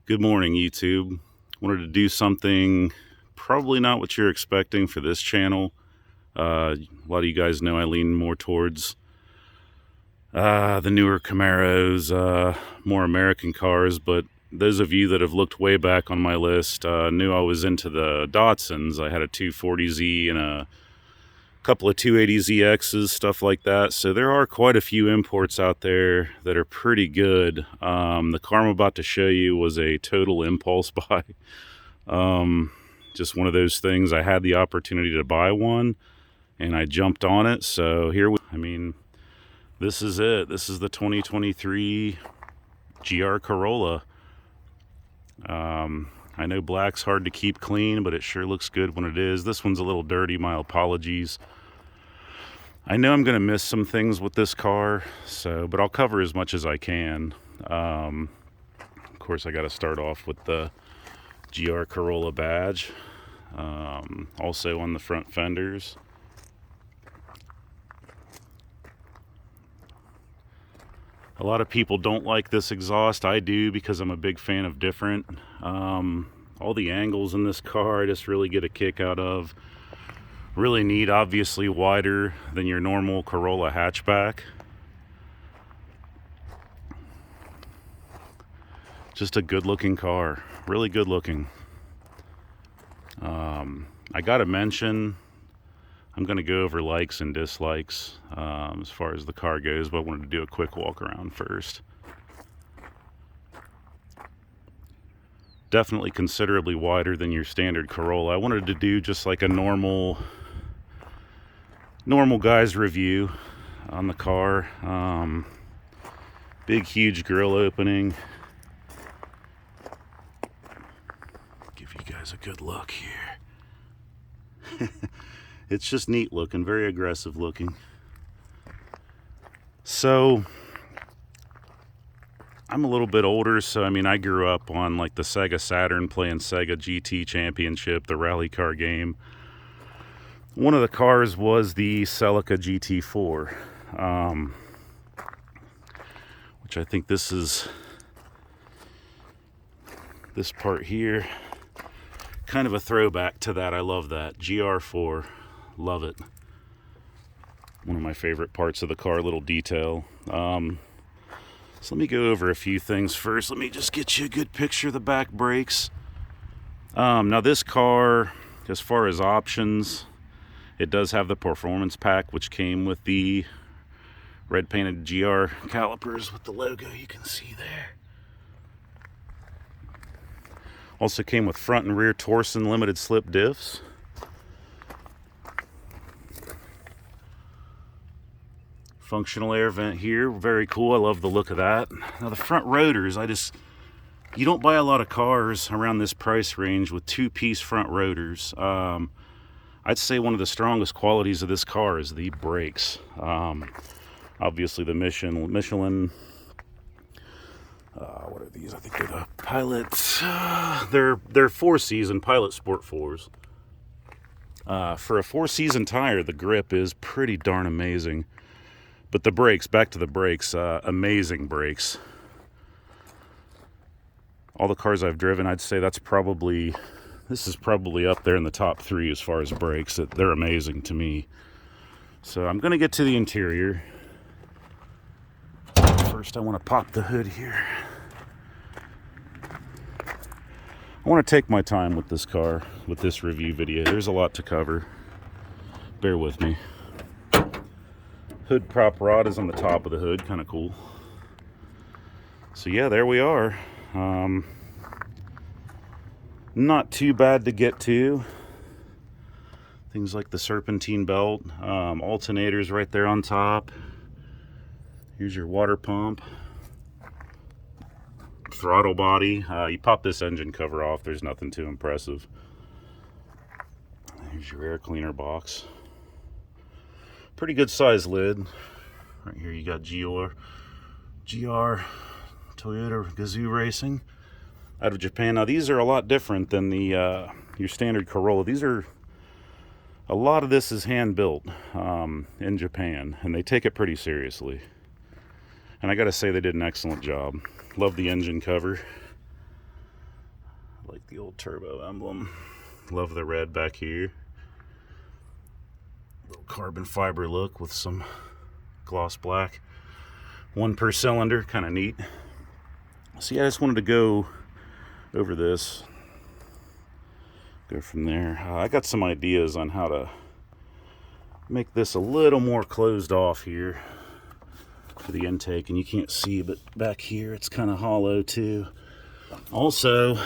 Good morning, YouTube. Wanted to do something probably not what you're expecting for this channel. A lot of you guys know I lean more towards the newer Camaros, more American cars, but those of you that have looked way back on my list knew I was into the Datsuns. I had a 240Z and a couple of 280ZXs, stuff like that. So there are quite a few imports out there that are pretty good. The car I'm about to show you was a total impulse buy. Just one of those things. I had the opportunity to buy one and I jumped on it. So this is it. This is the 2023 GR Corolla. I know black's hard to keep clean, but it sure looks good when it is. This one's a little dirty. My apologies. I know I'm going to miss some things with this car, but I'll cover as much as I can. Of course, I got to start off with the GR Corolla badge. Also on the front fenders. A lot of people don't like this exhaust. I do, because I'm a big fan of different. All the angles in this car I just really get a kick out of. Really neat, obviously wider than your normal Corolla hatchback. Just a good looking car, really good looking. I gotta mention, I'm gonna go over likes and dislikes as far as the car goes, but I wanted to do a quick walk around first. Definitely considerably wider than your standard Corolla. I wanted to do just like a normal guy's review on the car. Big huge grille opening. Give you guys a good look here. It's just neat looking, very aggressive looking. So I'm a little bit older, so I grew up on like the Sega Saturn, playing Sega GT Championship, the rally car game. One of the cars was the Celica GT4, which I think this part here, kind of a throwback to that. I love that. GR4, love it. One of my favorite parts of the car, little detail. So let me go over a few things first. Let me just get you a good picture of the back brakes. Now this car, as far as options, it does have the performance pack, which came with the red painted GR calipers with the logo you can see there. Also came with front and rear Torsen limited slip diffs. Functional air vent here, very cool. I love the look of that. Now the front rotors, you don't buy a lot of cars around this price range with two-piece front rotors. I'd say one of the strongest qualities of this car is the brakes. Obviously the Michelin, what are these? I think they're the Pilot, they're four-season Pilot Sport 4s. For a four-season tire, the grip is pretty darn amazing. But the brakes, back to the brakes, amazing brakes. All the cars I've driven, I'd say this is probably up there in the top 3 as far as brakes. They're amazing to me. So I'm going to get to the interior. First, I want to pop the hood here. I want to take my time with this car, with this review video. There's a lot to cover. Bear with me. Hood prop rod is on the top of the hood, kind of cool. So yeah, there we are. Not too bad to get to. Things like the serpentine belt, alternators right there on top. Here's your water pump. Throttle body. You pop this engine cover off, there's nothing too impressive. Here's your air cleaner box. Pretty good size lid. Right here you got GR Toyota Gazoo Racing out of Japan. Now these are a lot different than the your standard Corolla. A lot of this is hand built in Japan, and they take it pretty seriously. And I gotta say, they did an excellent job. Love the engine cover. the old turbo emblem. Love the red back here. Little carbon fiber look with some gloss black. One per cylinder, kind of neat. So yeah, I just wanted to go over this. Go from there. I got some ideas on how to make this a little more closed off here for the intake, and you can't see, but back here it's kind of hollow too. Also,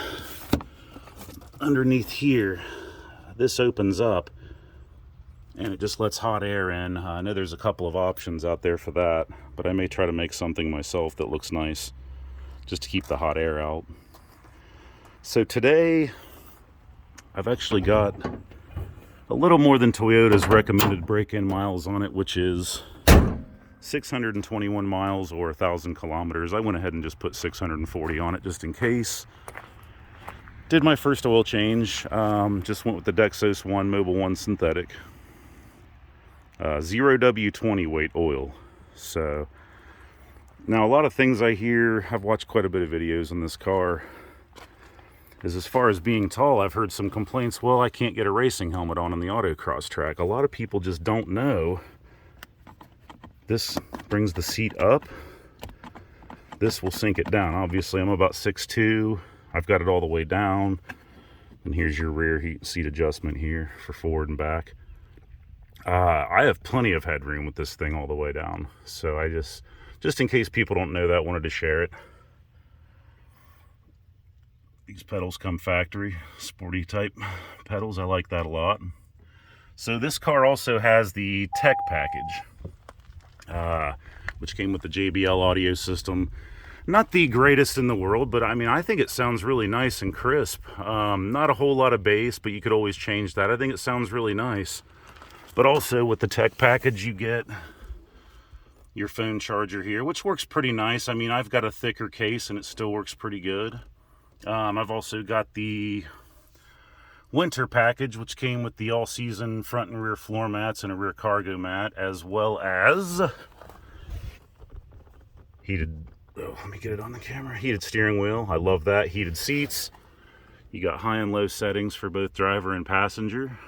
underneath here, this opens up and it just lets hot air in. I know there's a couple of options out there for that, but I may try to make something myself that looks nice just to keep the hot air out. So today I've actually got a little more than Toyota's recommended break-in miles on it, which is 621 miles or 1,000 kilometers. I went ahead and just put 640 on it just in case. Did my first oil change. Just went with the Dexos 1 Mobil 1 synthetic. 0W20 weight oil. So now a lot of things I hear, I've watched quite a bit of videos on this car, is as far as being tall, I've heard some complaints, well, I can't get a racing helmet on the autocross track. A lot of people just don't know. This brings the seat up. This will sink it down. Obviously, I'm about 6'2". I've got it all the way down. And here's your rear heat seat adjustment here for forward and back. I have plenty of headroom with this thing all the way down. So I just in case people don't know that, wanted to share it. These pedals come factory, sporty type pedals. I like that a lot. So this car also has the tech package, which came with the JBL audio system. Not the greatest in the world, but I mean, I think it sounds really nice and crisp. Not a whole lot of bass, but you could always change that. I think it sounds really nice. But also with the tech package, you get your phone charger here, which works pretty nice. I mean, I've got a thicker case and it still works pretty good. I've also got the winter package, which came with the all-season front and rear floor mats and a rear cargo mat, as well as heated, let me get it on the camera, heated steering wheel. I love that. Heated seats. You got high and low settings for both driver and passenger.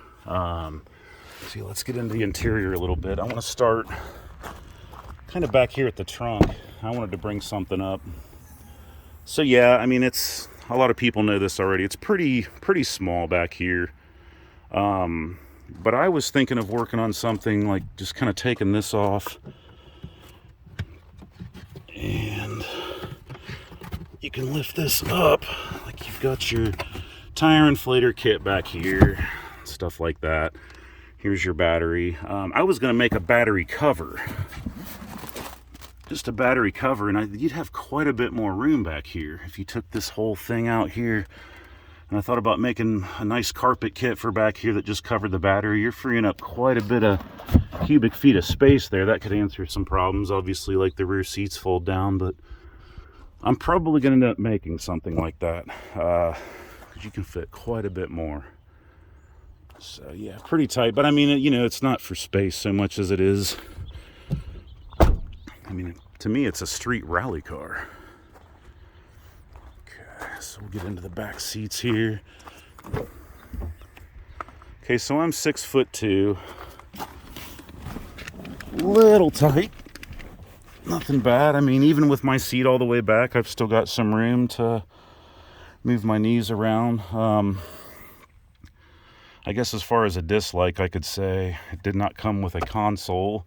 See, let's get into the interior a little bit. I want to start kind of back here at the trunk. I wanted to bring something up. So yeah, I mean, it's, a lot of people know this already. It's pretty small back here. But I was thinking of working on something like just kind of taking this off. And you can lift this up. Like you've got your tire inflator kit back here. Stuff like that. Here's your battery. I was going to make a battery cover. Just a battery cover, and you'd have quite a bit more room back here if you took this whole thing out here. And I thought about making a nice carpet kit for back here that just covered the battery. You're freeing up quite a bit of cubic feet of space there. That could answer some problems, obviously, like the rear seats fold down, but I'm probably going to end up making something like that because you can fit quite a bit more. So yeah, pretty tight, but I mean, you know, it's not for space so much as it is, I mean, to me, it's a street rally car. Okay, so we'll get into the back seats here. Okay, so I'm 6'2", little tight, nothing bad. I mean, even with my seat all the way back, I've still got some room to move my knees around. I guess as far as a dislike, I could say it did not come with a console.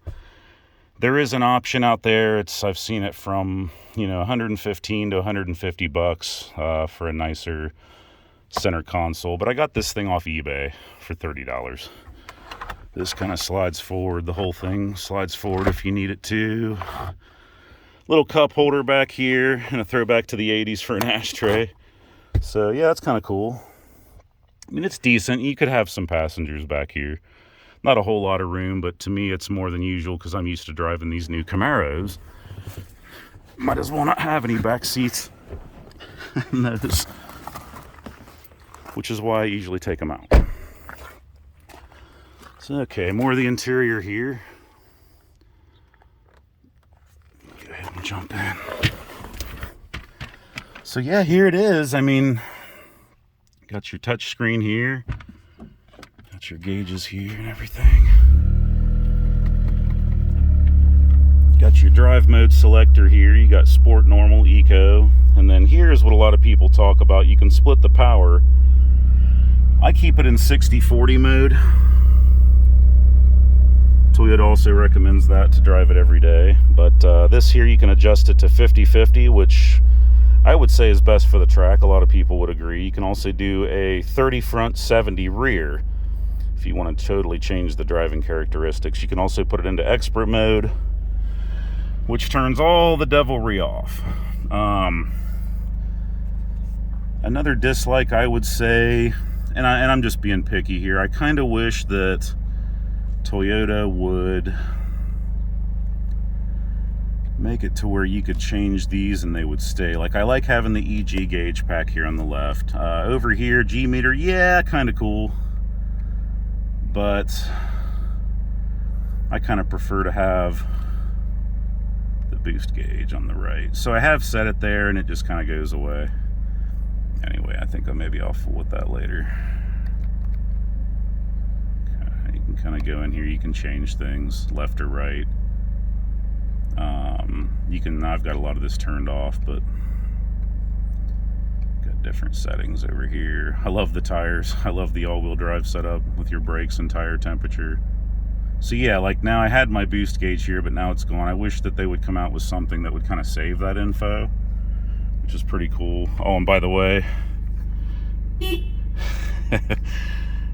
There is an option out there. I've seen it from, you know, 115 to 150 bucks for a nicer center console. But I got this thing off eBay for $30. This kind of slides forward. The whole thing slides forward if you need it to. Little cup holder back here and a throwback to the 80s for an ashtray. So yeah, that's kind of cool. I mean, it's decent. You could have some passengers back here. Not a whole lot of room, but to me it's more than usual because I'm used to driving these new Camaros. Might as well not have any back seats in those, which is why I usually take them out. So, okay, more of the interior here. Go ahead and jump in. So yeah, here it is. I mean, Got your touch screen here. Got your gauges here and everything. Got your drive mode selector here. You got sport, normal, eco. And then here's what a lot of people talk about. You can split the power. I keep it in 60-40 mode. Toyota also recommends that to drive it every day. But this here, you can adjust it to 50-50, which I would say is best for the track. A lot of people would agree. You can also do a 30 front, 70 rear if you want to totally change the driving characteristics. You can also put it into expert mode, which turns all the devilry off. Another dislike, I would say, and I'm just being picky here, I kind of wish that Toyota would make it to where you could change these and they would stay. Like, I like having the EG gauge pack here on the left. Over here, G meter, yeah, kind of cool. But I kind of prefer to have the boost gauge on the right. So I have set it there and it just kind of goes away. Anyway, I think maybe I'll fool with that later. Okay, you can kind of go in here, you can change things left or right. I've got a lot of this turned off, but got different settings over here. I love the tires. I love the all-wheel drive setup with your brakes and tire temperature. So yeah, like now I had my boost gauge here, but now it's gone. I wish that they would come out with something that would kind of save that info, which is pretty cool. Oh, and by the way,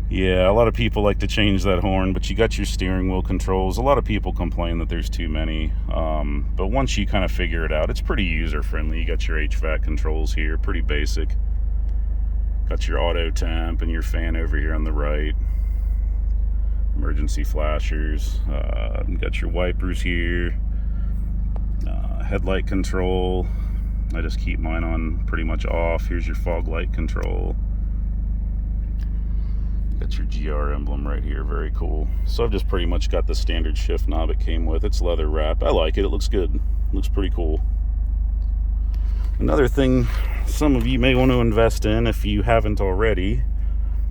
yeah, a lot of people like to change that horn, but you got your steering wheel controls. A lot of people complain that there's too many, but once you kind of figure it out, it's pretty user-friendly. You got your HVAC controls here, pretty basic. Got your auto temp and your fan over here on the right. Emergency flashers. Got your wipers here. Headlight control. I just keep mine on pretty much off. Here's your fog light control. Got your GR emblem right here, very cool. So I've just pretty much got the standard shift knob it came with. It's leather wrapped. I like it, it looks good. It looks pretty cool. Another thing some of you may want to invest in if you haven't already,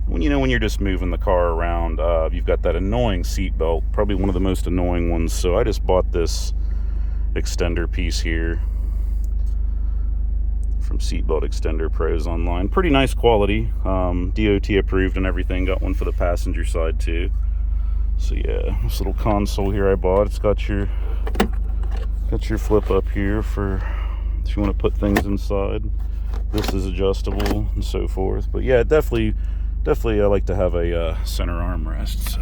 when you're just moving the car around, you've got that annoying seat belt, probably one of the most annoying ones. So I just bought this extender piece here from Seatbelt Extender Pros online. Pretty nice quality, DOT approved and everything. Got one for the passenger side too. So yeah, this little console here I bought. It's got your flip up here for if you want to put things inside. This is adjustable and so forth. But yeah, definitely I like to have a center armrest. So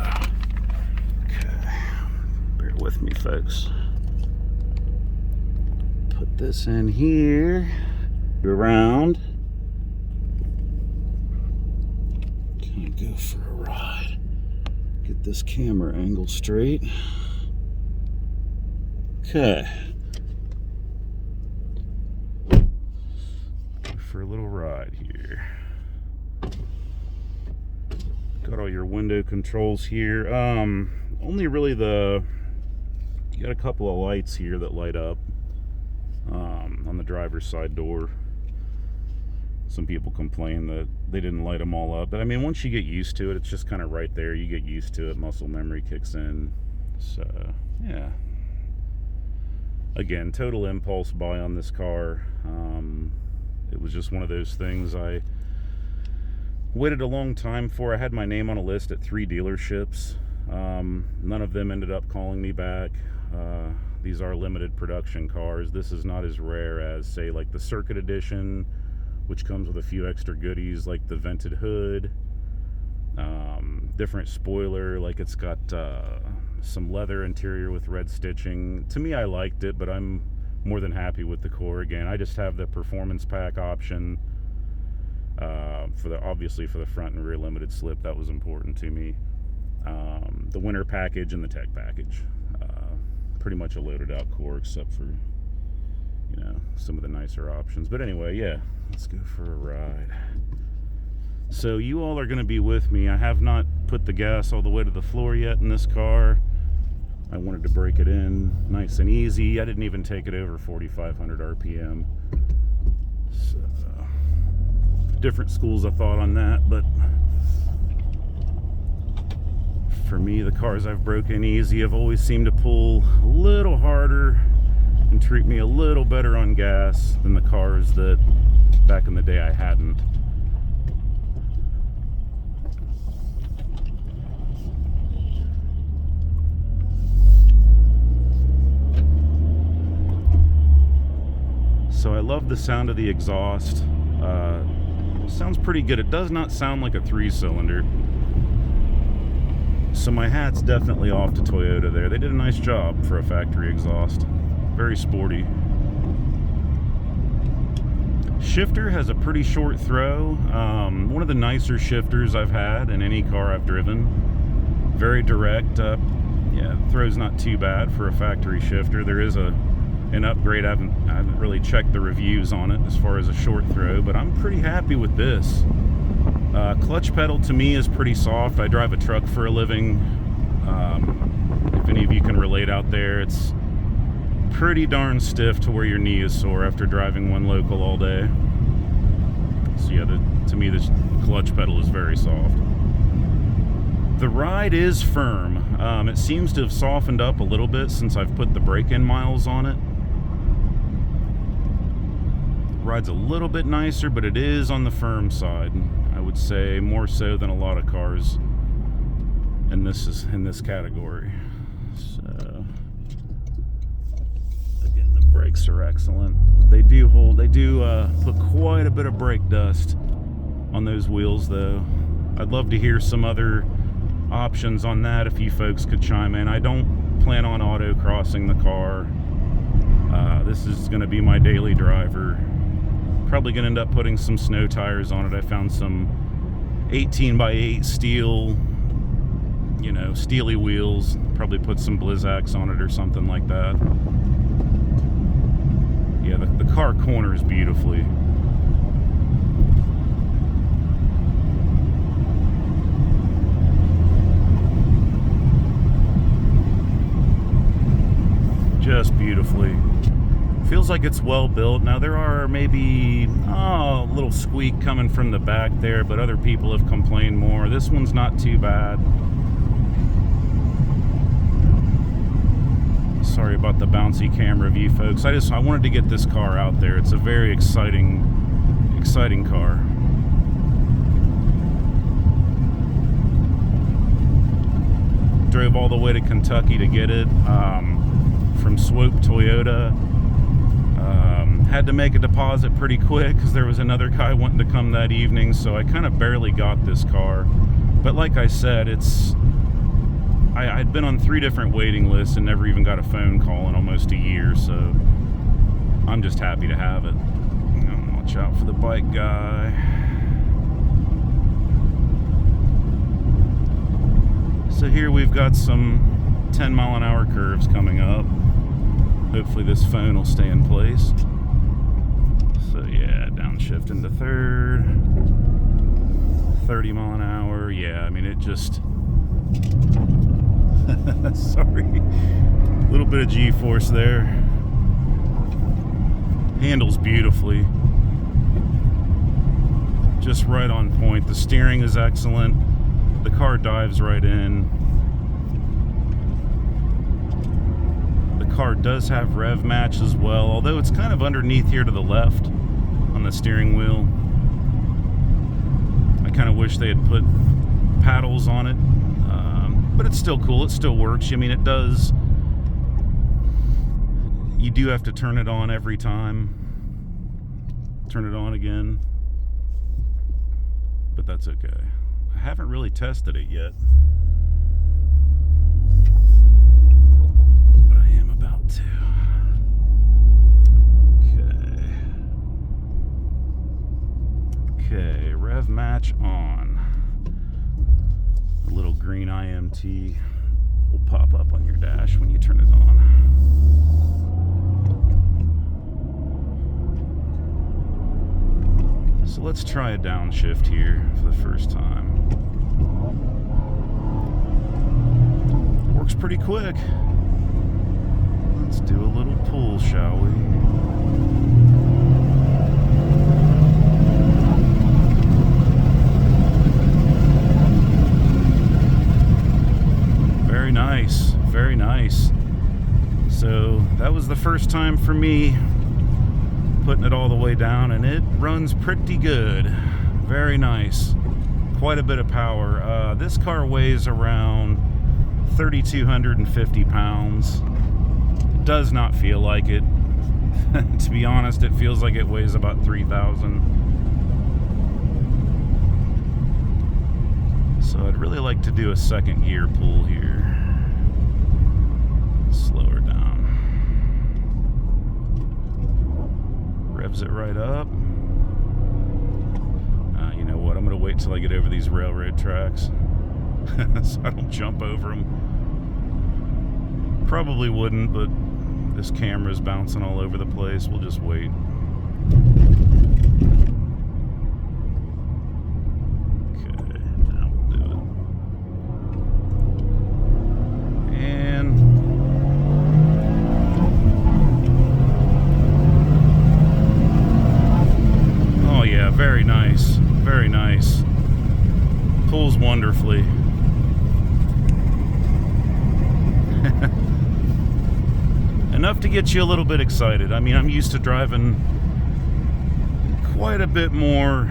okay, bear with me, folks. Put this in here. Around, kind of go for a ride. Get this camera angle straight. Okay. Go for a little ride here. Got all your window controls here. Only really you got a couple of lights here that light up on the driver's side door. Some people complain that they didn't light them all up, but I mean, once you get used to it, it's just kind of right there. You get used to it, muscle memory kicks in. So yeah, again, total impulse buy on this car. It was just one of those things I waited a long time for. I had my name on a list at 3 dealerships. None of them ended up calling me back. These are limited production cars. This is not as rare as, say, like the Circuit Edition, which comes with a few extra goodies like the vented hood, different spoiler, like it's got some leather interior with red stitching. To me, I liked it, but I'm more than happy with the core. Again, I just have the performance pack option obviously for the front and rear limited slip. That was important to me. The winter package and the tech package. Pretty much a loaded out core except for some of the nicer options. But anyway, yeah, let's go for a ride. So you all are going to be with me. I have not put the gas all the way to the floor yet in this car. I wanted to break it in nice and easy. I didn't even take it over 4,500 RPM. So different schools of thought on that, but for me, the cars I've broken easy have always seemed to pull a little harder and treat me a little better on gas than the cars that back in the day I hadn't. So I love the sound of the exhaust. Sounds pretty good. It does not sound like a 3-cylinder. So my hat's definitely off to Toyota there. They did a nice job for a factory exhaust. Very sporty. Shifter has a pretty short throw. One of the nicer shifters I've had in any car I've driven. Very direct. Yeah, the throw's not too bad for a factory shifter. There is an upgrade. I haven't really checked the reviews on it as far as a short throw, but I'm pretty happy with this. Clutch pedal to me is pretty soft. I drive a truck for a living. If any of you can relate out there, it's pretty darn stiff to where your knee is sore after driving one local all day. So yeah, to me the clutch pedal is very soft. The ride is firm. It seems to have softened up a little bit since I've put the break-in miles on it. Ride's a little bit nicer, but it is on the firm side. I would say more so than a lot of cars in this category. So again, the brakes are excellent. They do put quite a bit of brake dust on those wheels though. I'd love to hear some other options on that if you folks could chime in. I don't plan on auto crossing the car. This is going to be my daily driver. Probably going to end up putting some snow tires on it. I found some 18x8 steel, steely wheels. Probably put some Blizzaks on it or something like that. Yeah, the car corners beautifully. Just beautifully. Feels like it's well built. Now there are maybe a little squeak coming from the back there, but other people have complained more. This one's not too bad. Sorry about the bouncy camera view, folks. I wanted to get this car out there. It's a very exciting car. Drove all the way to Kentucky to get it from Swope Toyota. Had to make a deposit pretty quick because there was another guy wanting to come that evening, so I kind of barely got this car. But like I said, I'd been on 3 different waiting lists and never even got a phone call in almost a year, so I'm just happy to have it. Watch out for the bike guy. So here we've got some 10-mile-an-hour curves coming up. Hopefully this phone will stay in place. So yeah, downshift into third. 30 mile an hour. Yeah, I mean, it just... Sorry. A little bit of G-force there. Handles beautifully. Just right on point. The steering is excellent. The car dives right in. The car does have rev match as well, although it's kind of underneath here to the left on the steering wheel. I kind of wish they had put paddles on it, but it's still cool. It still works. I mean, it does. You do have to turn it on every time. Turn it on again, but that's okay. I haven't really tested it yet, but I am about to. Okay, rev match on. The little green IMT will pop up on your dash when you turn it on. So let's try a downshift here for the first time. Works pretty quick. Let's do a little pull, shall we? the first time for me putting it all the way down, and it runs pretty good. Very nice. Quite a bit of power. This car weighs around 3,250 pounds. It does not feel like it. To be honest, it feels like it weighs about 3,000. So I'd really like to do a second gear pull here. Slow her down. Revs it right up. You know what? I'm going to wait till I get over these railroad tracks so I don't jump over them. Probably wouldn't, but this camera's bouncing all over the place. We'll just wait. Okay, now we'll do it. And oh yeah, very nice. Very nice. Pulls wonderfully. Enough to get you a little bit excited. I mean, I'm used to driving quite a bit more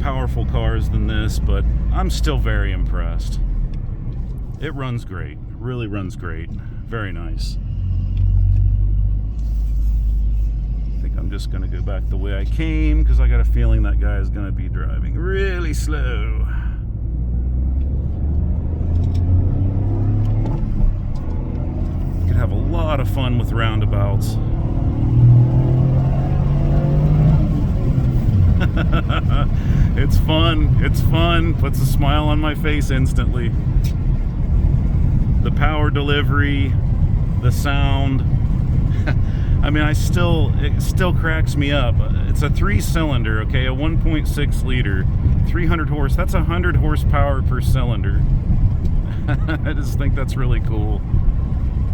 powerful cars than this, but I'm still very impressed. It runs great. Really runs great. Very nice. I think I'm just going to go back the way I came because I got a feeling that guy is going to be driving really slow. Could have a lot of fun with roundabouts. It's fun. It's fun. Puts a smile on my face instantly. The power delivery, the sound. I mean, it still cracks me up. It's a 3-cylinder, okay, a 1.6 liter, 300 horse. That's 100 horsepower per cylinder. I just think that's really cool.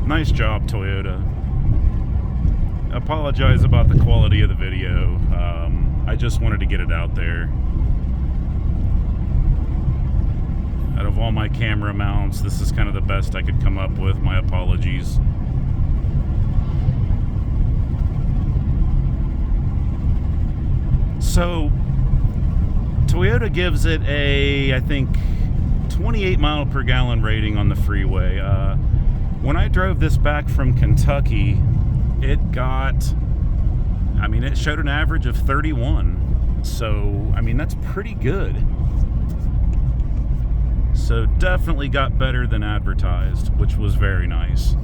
Nice job, Toyota. Apologize about the quality of the video. I just wanted to get it out there. Out of all my camera mounts, this is kind of the best I could come up with. My apologies. So, Toyota gives it a, I think, 28 mile per gallon rating on the freeway. When I drove this back from Kentucky, it showed an average of 31. So, I mean, that's pretty good. So, definitely got better than advertised, which was very nice.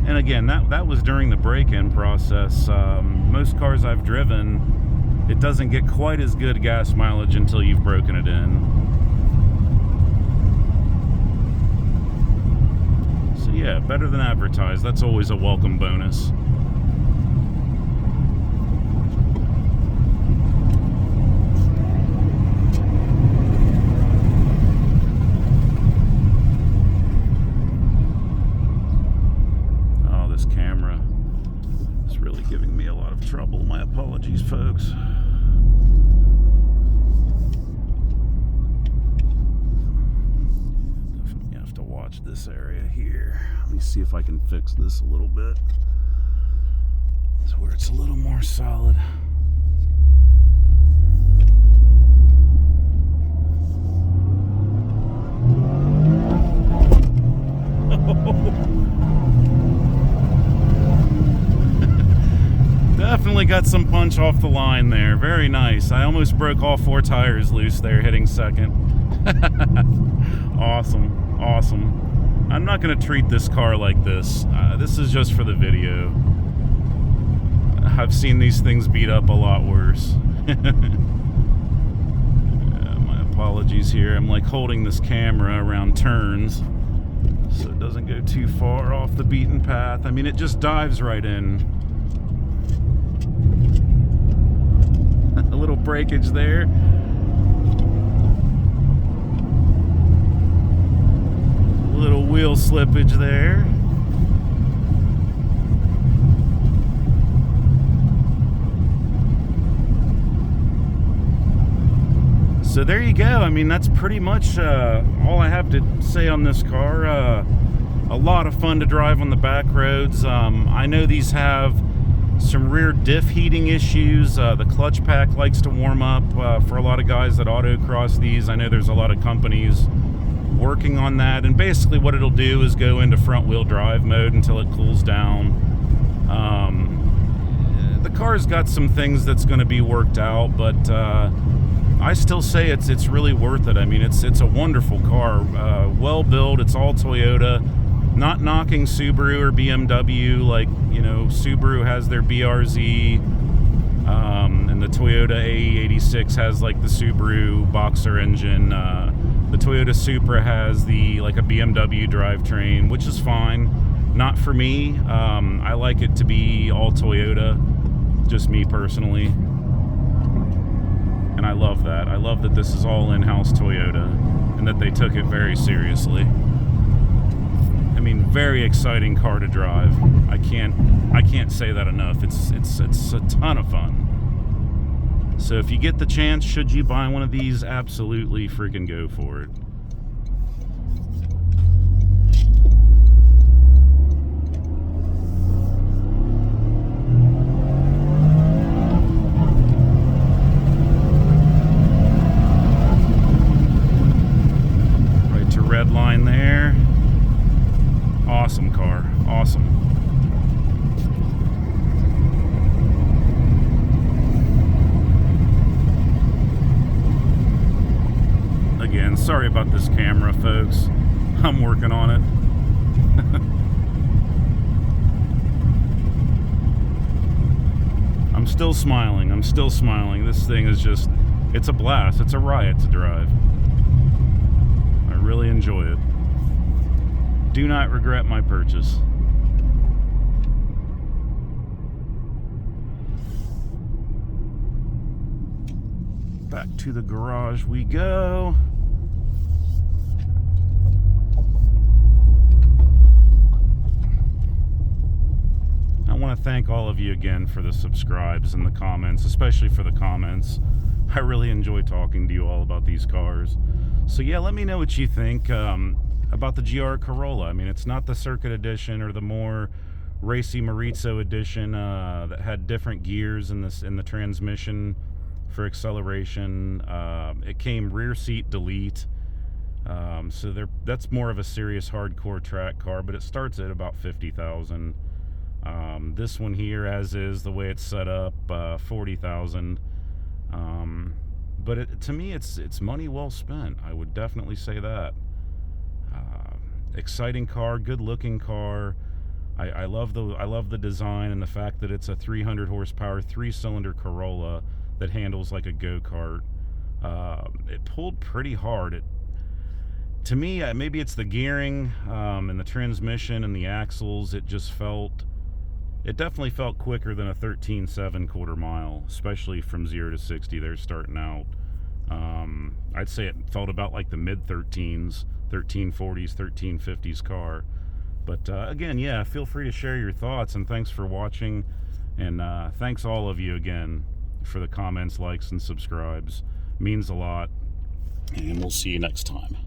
And again, that was during the break-in process. Most cars I've driven, it doesn't get quite as good gas mileage until you've broken it in. So yeah, better than advertised. That's always a welcome bonus. Oh, this camera is really giving me a lot of trouble. My apologies, folks. Definitely have to watch this area here. Let me see if I can fix this a little bit. It's where it's a little more solid. Definitely got some punch off the line there. Very nice. I almost broke all 4 tires loose there hitting second. Awesome. Awesome. I'm not going to treat this car like this. This is just for the video. I've seen these things beat up a lot worse. My apologies here. I'm like holding this camera around turns so it doesn't go too far off the beaten path. I mean, it just dives right in. A little breakage there. A little wheel slippage there. So there you go. I mean, that's pretty much all I have to say on this car. A a lot of fun to drive on the back roads. I know these have some rear diff heating issues. The clutch pack likes to warm up for a lot of guys that autocross these. I know there's a lot of companies working on that, and basically what it'll do is go into front wheel drive mode until it cools down. The car's got some things that's going to be worked out, but I still say it's really worth it. I mean, it's a wonderful car, well built. It's all Toyota. Not knocking Subaru or BMW, like, you know, Subaru has their BRZ, and the Toyota AE86 has like the Subaru Boxer engine. The Toyota Supra has like a BMW drivetrain, which is fine. Not for me. I like it to be all Toyota, just me personally. And I love that. I love that this is all in-house Toyota and that they took it very seriously. I mean, very exciting car to drive. I can't say that enough. It's a ton of fun. So if you get the chance, should you buy one of these, absolutely freaking go for it. Right to red line there. Awesome car, awesome. Again, sorry about this camera, folks. I'm working on it. I'm still smiling. I'm still smiling. This thing is just, it's a blast. It's a riot to drive. I really enjoy it. Do not regret my purchase. Back to the garage we go. I want to thank all of you again for the subscribes and the comments, especially for the comments. I really enjoy talking to you all about these cars. So yeah, let me know what you think about the GR Corolla. I mean, it's not the Circuit Edition or the more racy Maurizio Edition that had different gears in the transmission for acceleration. It came rear seat delete, so that's more of a serious hardcore track car, but it starts at about 50,000. This one here, as is the way it's set up, 40,000. But to me, it's money well spent. I would definitely say that. Exciting car, good looking car. I love the design and the fact that it's a 300 horsepower 3-cylinder Corolla that handles like a go-kart. It pulled pretty hard. To me, maybe it's the gearing and the transmission and the axles. It definitely felt quicker than a 13.7 quarter mile, especially from 0 to 60 there starting out. I'd say it felt about like the mid-13s, 1340s, 1350s car. But again, yeah, feel free to share your thoughts, and thanks for watching. And thanks all of you again for the comments, likes, and subscribes. Means a lot. And we'll see you next time.